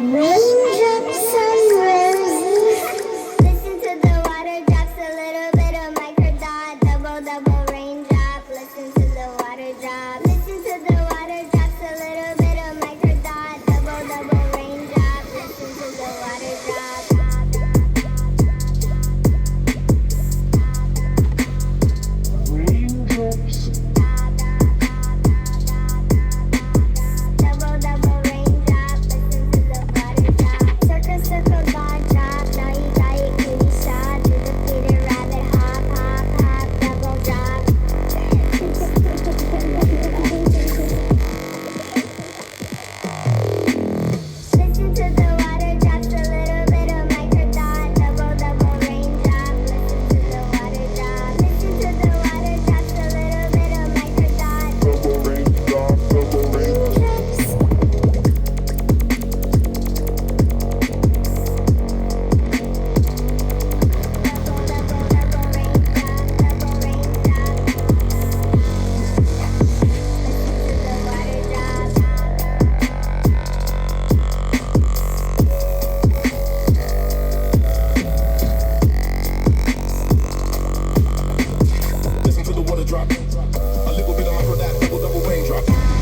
Raindrops on roses. Listen to the water drops, a little bit of microdot, double raindrop. Listen to the water drop. Listen to the water drops, a little bit of microdot, double raindrop. Listen to the water drop. Raindrops. Double raindrop. Listen to the water drop. Circle God drop. Now you got your kitty shot. Do the Peter Rabbit hop, double drop. Listen to the water drops, a little bit of microdot, double raindrop. Listen to the water drop. Listen to the water drops, a little bit of microdot, Double raindrop, double raindrops. double raindrop. Listen to the water drop. Listen to the water drop. A little bit of micro that double raindrop.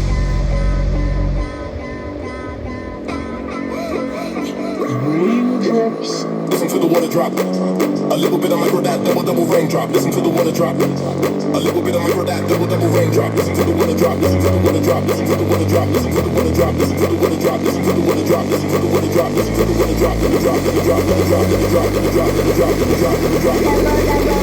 Raindrops. Listen to the water drop. A little bit of micro that double raindrop. Listen to the water drop. A little bit of micro that double raindrop. Listen to the water drop. Listen to the water drop. Listen to the water drop. Listen to the water drop. Listen to the water drop. Listen to the water drop. Listen to the water drop. Listen to the water drop. Let it drop. Let it drop. Let it drop. Let it drop. Let it drop. Let it drop. Let it drop. Let it drop. Let it drop.